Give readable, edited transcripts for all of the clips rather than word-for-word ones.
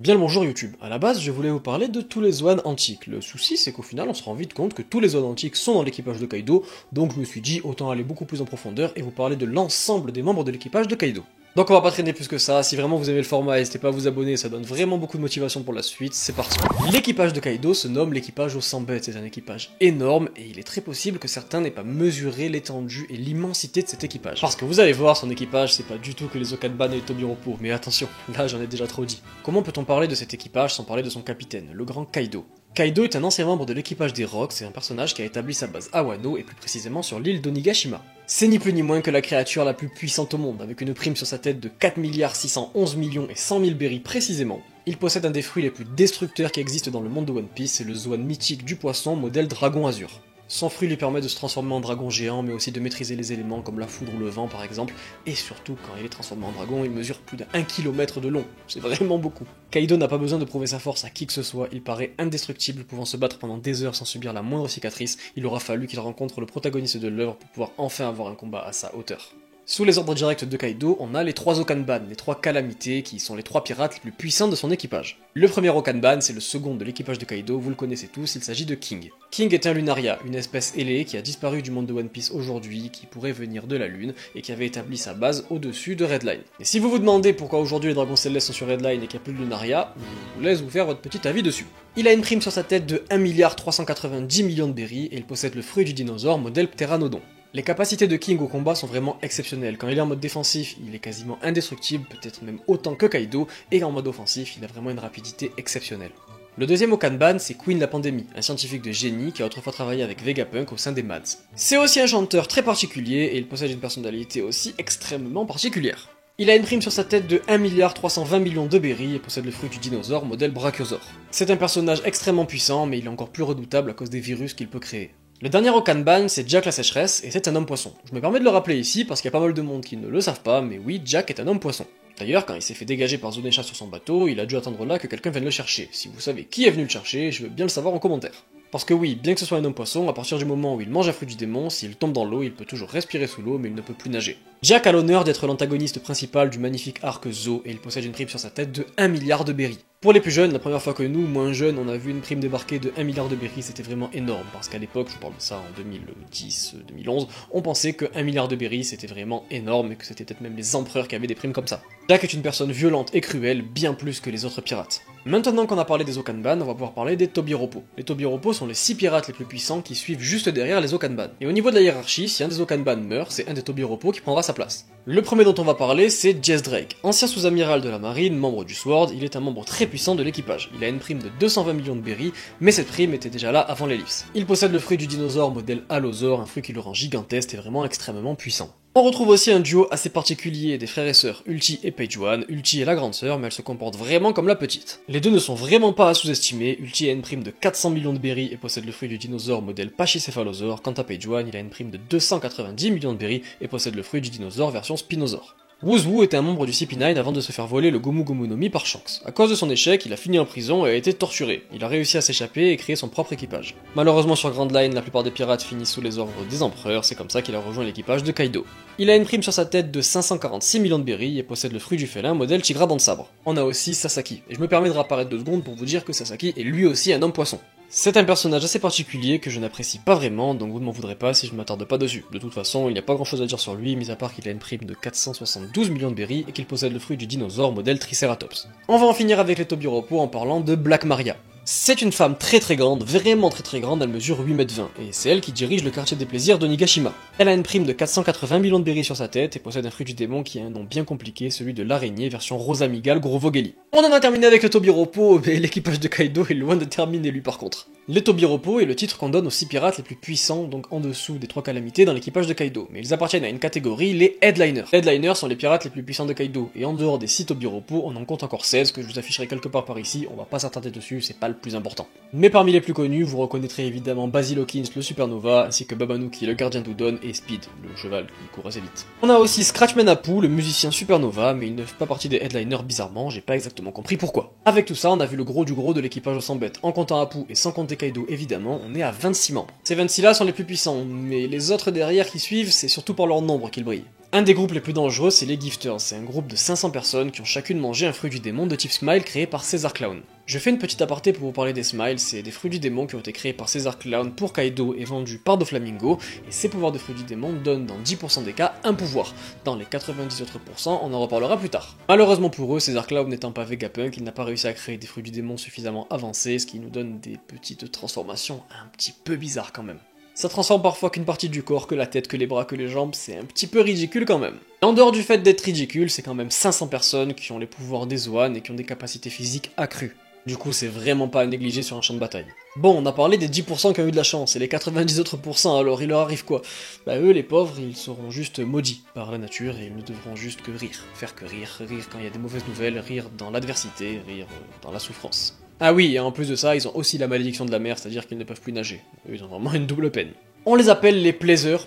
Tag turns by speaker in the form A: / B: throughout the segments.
A: Bien le bonjour YouTube. À la base, je voulais vous parler de tous les Zoan antiques. Le souci, c'est qu'au final, on se rend vite compte que tous les Zoan antiques sont dans l'équipage de Kaido, donc je me suis dit autant aller beaucoup plus en profondeur et vous parler de l'ensemble des membres de l'équipage de Kaido. Donc on va pas traîner plus que ça, si vraiment vous aimez le format, n'hésitez pas à vous abonner, ça donne vraiment beaucoup de motivation pour la suite, c'est parti. L'équipage de Kaido se nomme l'équipage aux 100 bêtes, c'est un équipage énorme et il est très possible que certains n'aient pas mesuré l'étendue et l'immensité de cet équipage. Parce que vous allez voir, son équipage c'est pas du tout que les Okanban et les Tobiropo, mais attention, là j'en ai déjà trop dit. Comment peut-on parler de cet équipage sans parler de son capitaine, le grand Kaido? Kaido est un ancien membre de l'équipage des Rocks et un personnage qui a établi sa base à Wano et plus précisément sur l'île d'Onigashima. C'est ni plus ni moins que la créature la plus puissante au monde, avec une prime sur sa tête de 4 611 100 000 berries précisément. Il possède un des fruits les plus destructeurs qui existent dans le monde de One Piece, c'est le Zoan mythique du poisson modèle Dragon Azur. Son fruit lui permet de se transformer en dragon géant, mais aussi de maîtriser les éléments comme la foudre ou le vent par exemple, et surtout quand il est transformé en dragon, il mesure plus d'1 km de long, c'est vraiment beaucoup. Kaido n'a pas besoin de prouver sa force à qui que ce soit, il paraît indestructible, pouvant se battre pendant des heures sans subir la moindre cicatrice, il aura fallu qu'il rencontre le protagoniste de l'œuvre pour pouvoir enfin avoir un combat à sa hauteur. Sous les ordres directs de Kaido, on a les 3 Okanban, les 3 calamités, qui sont les 3 pirates les plus puissants de son équipage. Le premier Okanban, c'est le second de l'équipage de Kaido, vous le connaissez tous, il s'agit de King. King est un Lunaria, une espèce ailée qui a disparu du monde de One Piece aujourd'hui, qui pourrait venir de la Lune, et qui avait établi sa base au-dessus de Redline. Et si vous vous demandez pourquoi aujourd'hui les dragons célestes sont sur Redline et qu'il n'y a plus de Lunaria, je vous laisse vous faire votre petit avis dessus. Il a une prime sur sa tête de 1 390 000 000 de berries, et il possède le fruit du dinosaure modèle Pteranodon. Les capacités de King au combat sont vraiment exceptionnelles. Quand il est en mode défensif, il est quasiment indestructible, peut-être même autant que Kaido, et en mode offensif, il a vraiment une rapidité exceptionnelle. Le deuxième Okanban, c'est Queen la Pandémie, un scientifique de génie qui a autrefois travaillé avec Vegapunk au sein des Mads. C'est aussi un chanteur très particulier, et il possède une personnalité aussi extrêmement particulière. Il a une prime sur sa tête de 1 320 000 000 de berries et possède le fruit du dinosaure modèle Brachiosaur. C'est un personnage extrêmement puissant, mais il est encore plus redoutable à cause des virus qu'il peut créer. Le dernier Okanban, c'est Jack la sécheresse, et c'est un homme poisson. Je me permets de le rappeler ici parce qu'il y a pas mal de monde qui ne le savent pas, mais oui, Jack est un homme poisson. D'ailleurs, quand il s'est fait dégager par Zonesha sur son bateau, il a dû attendre là que quelqu'un vienne le chercher. Si vous savez qui est venu le chercher, je veux bien le savoir en commentaire. Parce que oui, bien que ce soit un homme poisson, à partir du moment où il mange un fruit du démon, s'il tombe dans l'eau, il peut toujours respirer sous l'eau, mais il ne peut plus nager. Jack a l'honneur d'être l'antagoniste principal du magnifique arc Zo, et il possède une prime sur sa tête de 1 milliard de berries. Pour les plus jeunes, la première fois que nous, moins jeunes, on a vu une prime débarquer de 1 milliard de berries, c'était vraiment énorme, parce qu'à l'époque, je parle de ça en 2010-2011, on pensait que 1 milliard de berries c'était vraiment énorme, et que c'était peut-être même les empereurs qui avaient des primes comme ça. Jack est une personne violente et cruelle, bien plus que les autres pirates. Maintenant qu'on a parlé des Okanban, on va pouvoir parler des Tobiropo. Les Tobiropo sont les 6 pirates les plus puissants qui suivent juste derrière les Okanban. Et au niveau de la hiérarchie, si un des Okanban meurt, c'est un des Tobiropo qui prendra sa place. Le premier dont on va parler, c'est Jess Drake. Ancien sous-amiral de la marine, membre du SWORD, il est un membre très puissant de l'équipage. Il a une prime de 220 millions de berries, mais cette prime était déjà là avant l'ellipse. Il possède le fruit du dinosaure modèle Allosaur, un fruit qui le rend gigantesque et vraiment extrêmement puissant. On retrouve aussi un duo assez particulier des frères et sœurs Ulti et Page One. Ulti est la grande sœur, mais elle se comporte vraiment comme la petite. Les deux ne sont vraiment pas à sous-estimer. Ulti a une prime de 400 millions de berries et possède le fruit du dinosaure modèle Pachycephalosaur. Quant à Page One, il a une prime de 290 millions de berries et possède le fruit du dinosaure version Spinosaur. Woozoo était un membre du CP9 avant de se faire voler le Gomu Gomu no Mi par Shanks. À cause de son échec, il a fini en prison et a été torturé. Il a réussi à s'échapper et créer son propre équipage. Malheureusement sur Grand Line, la plupart des pirates finissent sous les ordres des empereurs, c'est comme ça qu'il a rejoint l'équipage de Kaido. Il a une prime sur sa tête de 546 millions de berries et possède le fruit du félin modèle Tigra dent de sabre. On a aussi Sasaki, et je me permets de réapparaître 2 secondes pour vous dire que Sasaki est lui aussi un homme poisson. C'est un personnage assez particulier que je n'apprécie pas vraiment, donc vous ne m'en voudrez pas si je ne m'attarde pas dessus. De toute façon, il n'y a pas grand chose à dire sur lui, mis à part qu'il a une prime de 472 millions de berries et qu'il possède le fruit du dinosaure modèle Triceratops. On va en finir avec les Tobiropo en parlant de Black Maria. C'est une femme très grande, vraiment très grande, elle mesure 8,20 m, et c'est elle qui dirige le quartier des plaisirs d'Onigashima. Elle a une prime de 480 millions de berries sur sa tête et possède un fruit du démon qui a un nom bien compliqué, celui de l'araignée version Rosamigal Grovogeli. On en a terminé avec le Tobiropo, mais l'équipage de Kaido est loin de terminer lui par contre. Les Tobiropo est le titre qu'on donne aux 6 pirates les plus puissants, donc en dessous des 3 calamités dans l'équipage de Kaido, mais ils appartiennent à une catégorie, les Headliners. Les Headliners sont les pirates les plus puissants de Kaido, et en dehors des 6 Tobiropo, on en compte encore 16 que je vous afficherai quelque part par ici, on va pas s'attarder dessus, c'est pas le plus important. Mais parmi les plus connus, vous reconnaîtrez évidemment Basil Hawkins, le Supernova, ainsi que Babanuki, le gardien d'Udon, et Speed, le cheval qui court assez vite. On a aussi Scratchman Apu, le musicien Supernova, mais il ne fait pas partie des Headliners bizarrement, j'ai pas exactement compris pourquoi. Avec tout ça, on a vu le gros du gros de l'équipage aux 100 bêtes, en comptant Apu et sans compter Kaido évidemment, on est à 26 membres. Ces 26 là sont les plus puissants, mais les autres derrière qui suivent, c'est surtout par leur nombre qu'ils brillent. Un des groupes les plus dangereux, c'est les Gifters. C'est un groupe de 500 personnes qui ont chacune mangé un fruit du démon de type Smile créé par Caesar Clown. Je fais une petite aparté pour vous parler des Smiles, c'est des fruits du démon qui ont été créés par Caesar Clown pour Kaido et vendus par Doflamingo, et ces pouvoirs de fruits du démon donnent dans 10% des cas un pouvoir. Dans les 90 autres pourcents, on en reparlera plus tard. Malheureusement pour eux, Caesar Clown n'étant pas Vegapunk, il n'a pas réussi à créer des fruits du démon suffisamment avancés, ce qui nous donne des petites transformations un petit peu bizarres quand même. Ça transforme parfois qu'une partie du corps, que la tête, que les bras, que les jambes, c'est un petit peu ridicule quand même. Et en dehors du fait d'être ridicule, c'est quand même 500 personnes qui ont les pouvoirs des Zoan et qui ont des capacités physiques accrues. Du coup, c'est vraiment pas à négliger sur un champ de bataille. Bon, on a parlé des 10% qui ont eu de la chance, et les 90 autres pourcents, alors il leur arrive quoi? Bah eux, les pauvres, ils seront juste maudits par la nature, et ils ne devront juste que rire. Faire que rire, rire quand il y a des mauvaises nouvelles, rire dans l'adversité, rire dans la souffrance. Ah oui, et en plus de ça, ils ont aussi la malédiction de la mer, c'est-à-dire qu'ils ne peuvent plus nager. Eux, ils ont vraiment une double peine. On les appelle les pleasure.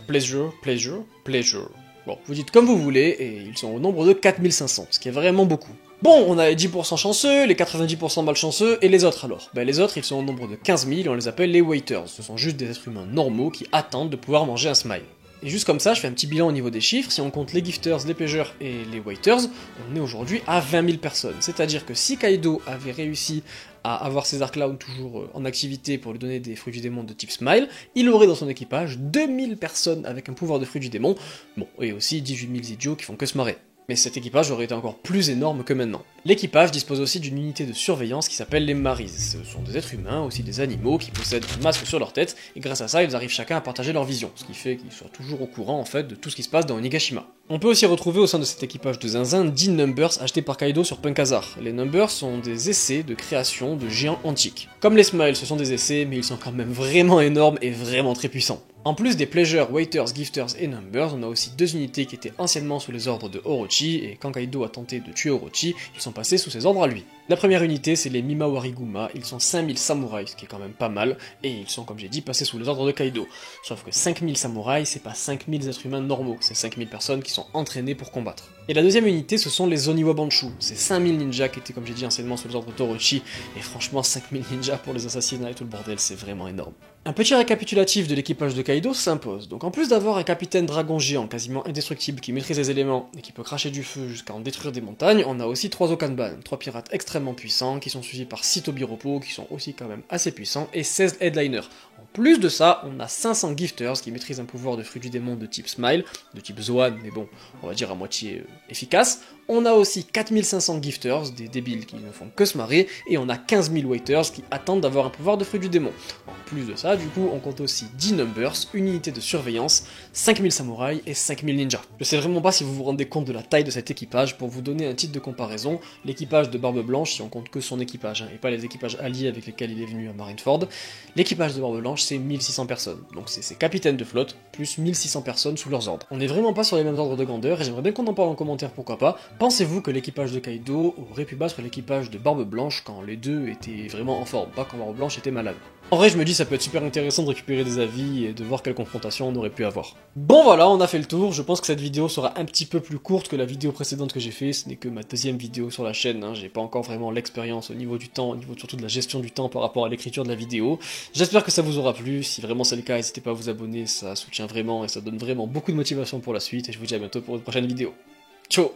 A: Bon, vous dites comme vous voulez, et ils sont au nombre de 4500, ce qui est vraiment beaucoup. Bon, on a les 10% chanceux, les 90% malchanceux, et les autres alors? Ben les autres, ils sont au nombre de 15 000, et on les appelle les waiters. Ce sont juste des êtres humains normaux qui attendent de pouvoir manger un smile. Et juste comme ça, je fais un petit bilan au niveau des chiffres, si on compte les gifters, les pleasures et les waiters, on est aujourd'hui à 20 000 personnes. C'est-à-dire que si Kaido avait réussi à avoir Caesar Clown toujours en activité pour lui donner des fruits du démon de type Smile, il aurait dans son équipage 2000 personnes avec un pouvoir de fruits du démon, bon, et aussi 18 000 idiots qui font que se marrer. Mais cet équipage aurait été encore plus énorme que maintenant. L'équipage dispose aussi d'une unité de surveillance qui s'appelle les Maris. Ce sont des êtres humains, aussi des animaux, qui possèdent un masque sur leur tête, et grâce à ça, ils arrivent chacun à partager leur vision, ce qui fait qu'ils soient toujours au courant en fait de tout ce qui se passe dans Onigashima. On peut aussi retrouver au sein de cet équipage de zinzin 10 Numbers achetés par Kaido sur Punkazar. Les Numbers sont des essais de création de géants antiques. Comme les Smiles, ce sont des essais, mais ils sont quand même vraiment énormes et vraiment très puissants. En plus des Pleasure, Waiters, Gifters et Numbers, on a aussi deux unités qui étaient anciennement sous les ordres de Orochi, et quand Kaido a tenté de tuer Orochi, ils sont passés sous ses ordres à lui. La première unité, c'est les Mimawariguma, ils sont 5000 samouraïs, ce qui est quand même pas mal, et ils sont, comme j'ai dit, passés sous les ordres de Kaido. Sauf que 5000 samouraïs, c'est pas 5000 êtres humains normaux, c'est 5000 personnes qui sont entraînées pour combattre. Et la deuxième unité, ce sont les Oniwa Banshu, c'est 5000 ninjas qui étaient, comme j'ai dit, anciennement sous les ordres d'Orochi, et franchement, 5000 ninjas pour les assassinats et tout le bordel, c'est vraiment énorme. Un petit récapitulatif de l'équipage de Kaido s'impose. Donc en plus d'avoir un capitaine dragon géant quasiment indestructible qui maîtrise les éléments et qui peut cracher du feu jusqu'à en détruire des montagnes, on a aussi 3 Okanban, 3 pirates extrêmement puissants qui sont suivis par 6 Tobiropo qui sont aussi quand même assez puissants et 16 Headliners. En plus de ça, on a 500 Gifters qui maîtrisent un pouvoir de fruit du démon de type Smile, de type Zoan, mais bon, on va dire à moitié efficace. On a aussi 4500 Gifters, des débiles qui ne font que se marrer, et on a 15 000 Waiters qui attendent d'avoir un pouvoir de fruit du démon. En plus de ça, du coup, on compte aussi 10 Numbers, une unité de surveillance, 5000 samouraïs et 5000 ninjas. Je sais vraiment pas si vous vous rendez compte de la taille de cet équipage. Pour vous donner un titre de comparaison, l'équipage de Barbe Blanche, si on compte que son équipage, et pas les équipages alliés avec lesquels il est venu à Marineford, l'équipage de Barbe Blanche c'est 1600 personnes. Donc c'est ses capitaines de flotte, plus 1600 personnes sous leurs ordres. On n'est vraiment pas sur les mêmes ordres de grandeur, et j'aimerais bien qu'on en parle en commentaire, pourquoi pas. Pensez-vous que l'équipage de Kaido aurait pu battre l'équipage de Barbe Blanche quand les deux étaient vraiment en forme, pas quand Barbe Blanche était malade? En vrai, je me dis ça peut être super intéressant de récupérer des avis et de voir quelle confrontation on aurait pu avoir. Bon voilà, on a fait le tour, je pense que cette vidéo sera un petit peu plus courte que la vidéo précédente que j'ai fait, ce n'est que ma deuxième vidéo sur la chaîne, hein. J'ai pas encore vraiment l'expérience au niveau du temps, au niveau surtout de la gestion du temps par rapport à l'écriture de la vidéo. J'espère que ça vous aura plu, si vraiment c'est le cas, n'hésitez pas à vous abonner, ça soutient vraiment et ça donne vraiment beaucoup de motivation pour la suite, et je vous dis à bientôt pour une prochaine vidéo. Ciao.